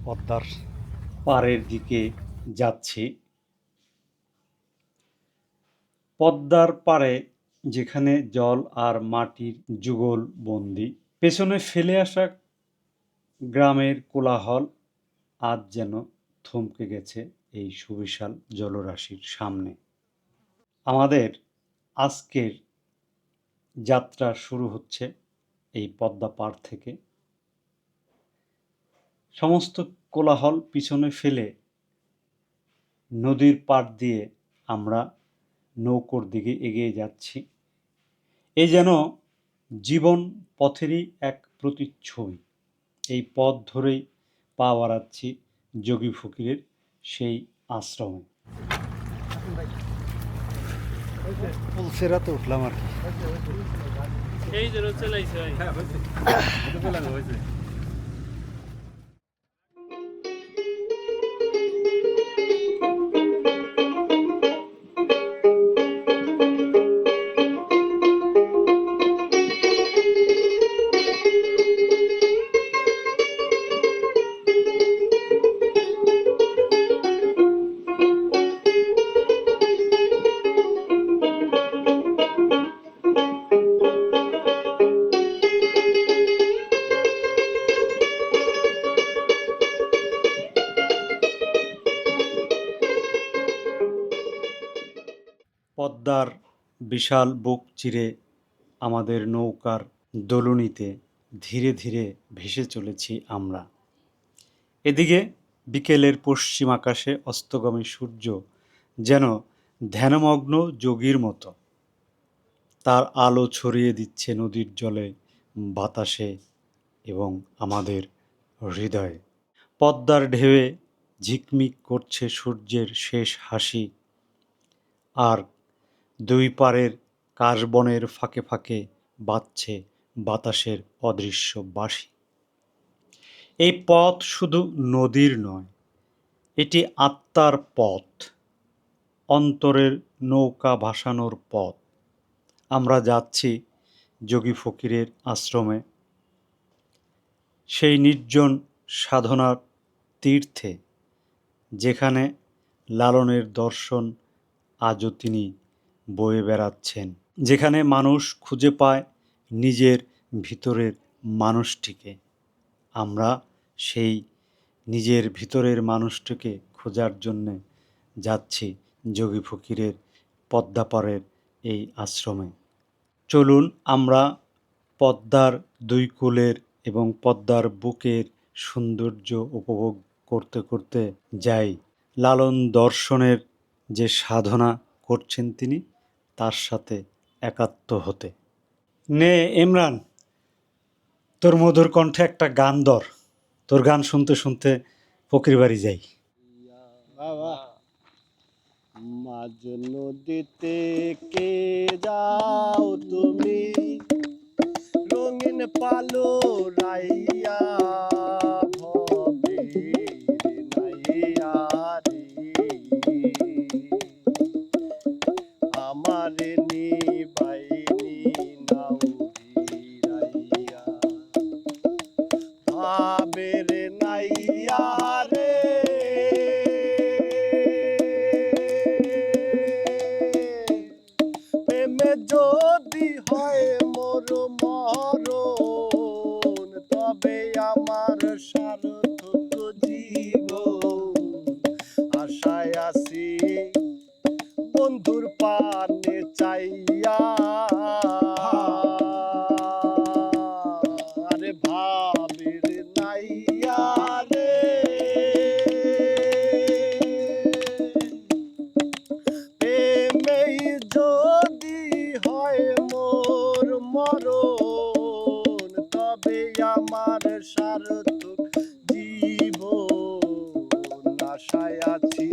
পদ্মার পাড়ের দিকে যাচ্ছি। পদ্মার পাড়ে যেখানে জল আর মাটির যুগলবন্দি, পেছনে ফেলে আসা গ্রামের কোলাহল আজ যেন থমকে গেছে এই সুবিশাল জলরাশির সামনে। আমাদের আজকের যাত্রা শুরু হচ্ছে এই পদ্মা পাড় থেকে। সমস্ত কোলাহল পিছনে ফেলে নদীর পাড় দিয়ে আমরা নৌকোর দিকে এগিয়ে যাচ্ছি। এ যেন জীবন পথেরই এক প্রতিচ্ছবি। এই পথ ধরেই পা বাড়াচ্ছি যোগী ফকিরের সেই আশ্রমে। পুলসেরাতে উঠলাম আর কি। এই যে রোজ চালাইছে ভাই। হ্যাঁ হইছে। এটা বলা হইছে। পদ্মার বিশাল বুক চিরে আমাদের নৌকার দোলনিতে ধীরে ধীরে ভেসে চলেছি আমরা। এদিকে বিকেলের পশ্চিম আকাশে অস্তগামী সূর্য যেন ধ্যানমগ্ন যোগীর মতো তার আলো ছড়িয়ে দিচ্ছে নদীর জলে, বাতাসে এবং আমাদের হৃদয়ে। পদ্মার ঢেউয়ে ঝিকমিক করছে সূর্যের শেষ হাসি, আর দুই পাড়ের কাশবনের ফাঁকে ফাঁকে বাজছে বাতাসের অদৃশ্য বাঁশি। এই পথ শুধু নদীর নয়, এটি আত্মার পথ, অন্তরের নৌকা ভাসানোর পথ। আমরা যাচ্ছি যোগী ফকিরের আশ্রমে, সেই নির্জন সাধনার তীর্থে যেখানে লালনের দর্শন আজও তিনি বয়ে বেড়াচ্ছেন, যেখানে মানুষ খুঁজে পায় নিজের ভিতরের মানুষটিকে। আমরা সেই নিজের ভিতরের মানুষটিকে খোঁজার জন্যে যাচ্ছি যোগী ফকিরের পদ্মাপাড়ের এই আশ্রমে। চলুন আমরা পদ্মার দুই কূলের এবং পদ্মার বুকের সৌন্দর্য উপভোগ করতে করতে যাই লালন দর্শনের যে সাধনা করছেন তিনি তার সাথে একাত্ম হতে। নে ইমরান, তোর মধুর কণ্ঠে একটা গান ধর, তোর গান শুনতে শুনতে ফকির বাড়ি যাই। মাঝ নদীতে কে যাও তুমি, রঙিন পালো রাইয়া ভবের নাইয়া রে, আমারে নিবাইনি নাও ভিড়াইয়া, ভাবের নাইয়া রে, প্রেমে যদি হয় মোর মরণ, তবে আমার সার্থক জীবন। আশায় আছি বন্ধুর পানে চাইয়া, আরে ভাবের নাইয়া রে, প্রেমেই যদি হয় মোর মরণ, তবে আমার সার্থক জীবন। আশায় আছি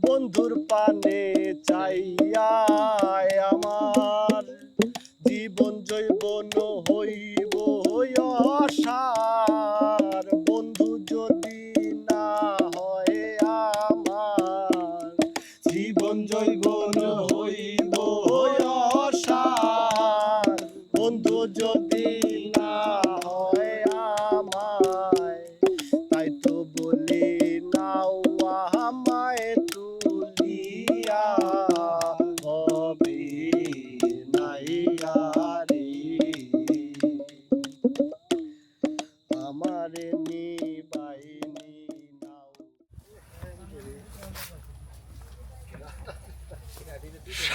বন্ধুর পানে চাইয়া, আমার জীবন জৈবন হইব অসার, বন্ধু যদি না হয় আমার, জীবন জৈবন হইব অসার, বন্ধু যদি না হয় আমায়। তাই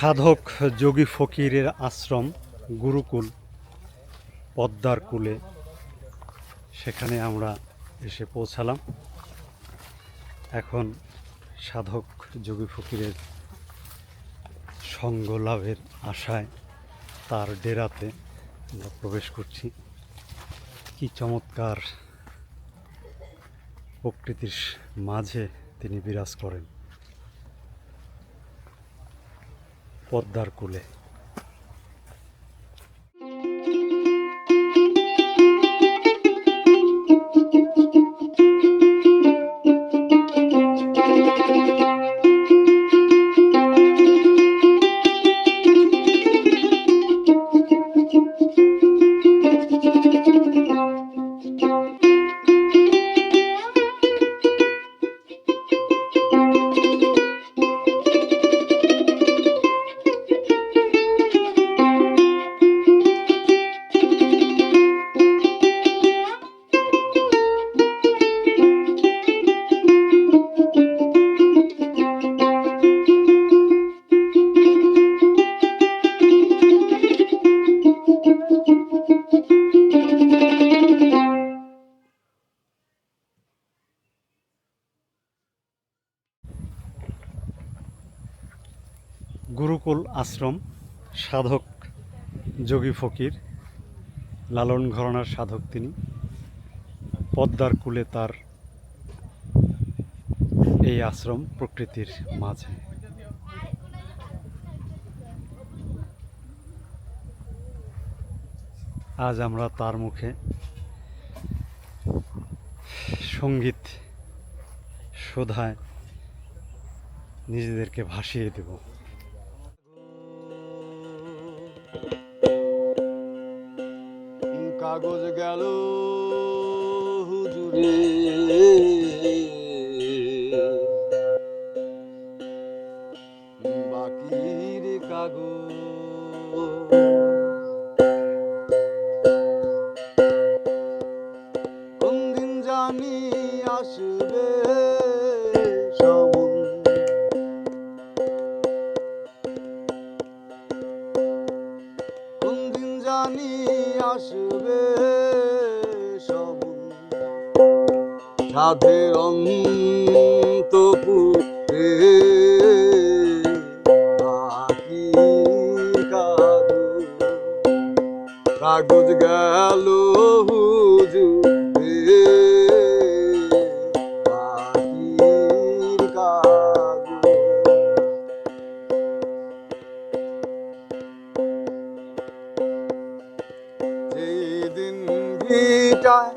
সাধক যোগী ফকিরের আশ্রম গুরুকুল পদ্মার কূলে, সেখানে আমরা এসে পৌঁছালাম। এখন সাধক যোগী ফকিরের সঙ্গ লাভের আশায় তার ডেরাতে আমরা প্রবেশ করছি। কি চমৎকার প্রকৃতির মাঝে তিনি বিরাজ করেন পদ্মার কূলে। গুরুকুল আশ্রম, সাধক যোগী ফকির, লালন ঘরানার সাধক তিনি। পদ্মার কূলে তার এই আশ্রম, প্রকৃতির মাঝে। আজ আমরা তার মুখে সঙ্গীত শোধায় নিজেদেরকে ভাসিয়ে দেব। কাগজ গেল হুজুরে, বাকির কাগজ কোন দিন জানি আসবে সমন, কোন দিন জানি আসবে সমন, সাধের অন্তপুরে বাকি কাগজ গেল হুজুরে, বাকির কাগজ। যেদিন ভিটায়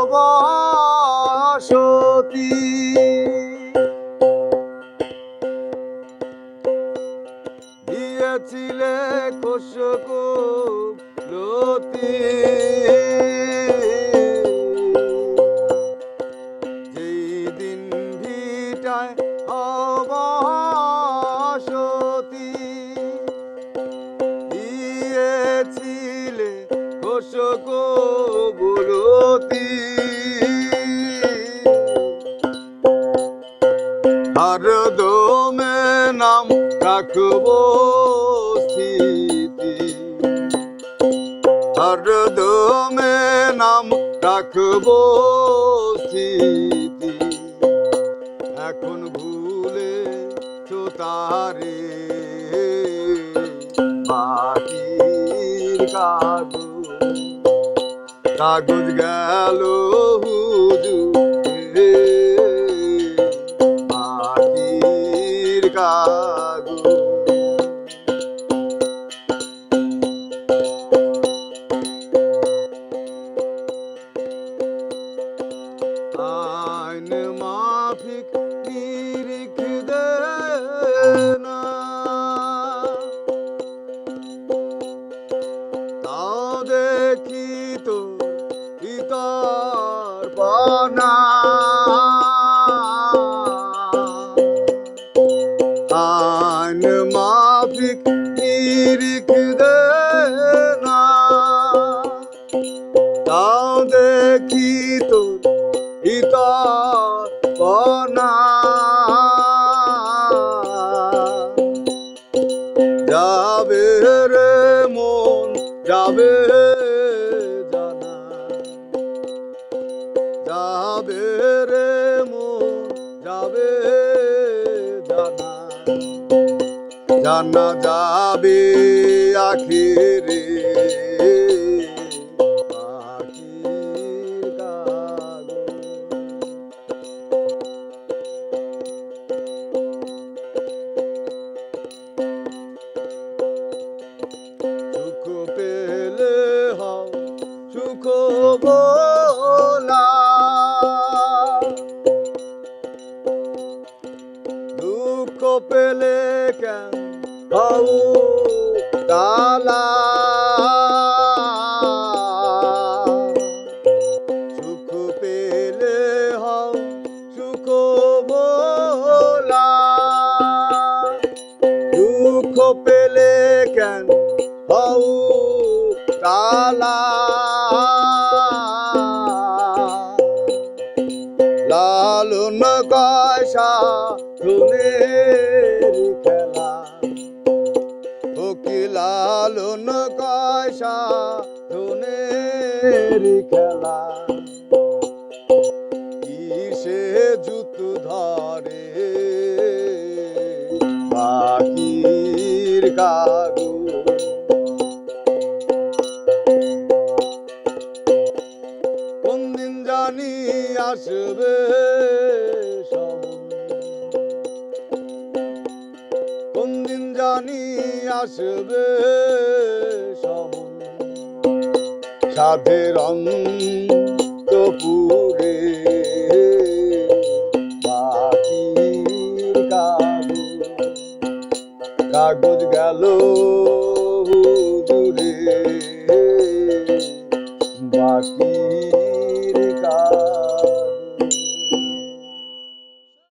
অবসতি, দিয়েছিলে কোষকলতি, যেদিন ভিটায় অবসতি, দিয়েছিলে কোষকলতি, হরদমে নাম রাখবো স্থিতি, হরদমে নাম রাখবো স্থিতি, এখন ভুলে তারে বাকির কাগজ, কাগজ গেল হুজুরে, বাকির কাগজ। আইন মাফিক নিরিখ দে না, তাও দেখি তো ইতার পানা, আইন মাফিক নিরিখ দে না, তাও দেখি তো ইতার পানা, যাবে রে মন যাবে জানা জানা যাবে আখিরে আখির কাগজ। সুখ পেলে হও সুখ বোলা দুঃখ পেলে কেন হও কালা সুখ পেলে হও সুখ বোলা দুঃখ পেলে কেন হও কালা লালন গায়সা ধুনের খেলা ও কি লালন গায়সা ধুনের খেলা কিসে জুত ধরে বাকির কাগজ। কোন দিন জানি আসবে সমন কোন দিন জানি আসবে সমন সাধের অন্তপুরে বাকির কাগজ কাগজ গেল দূরে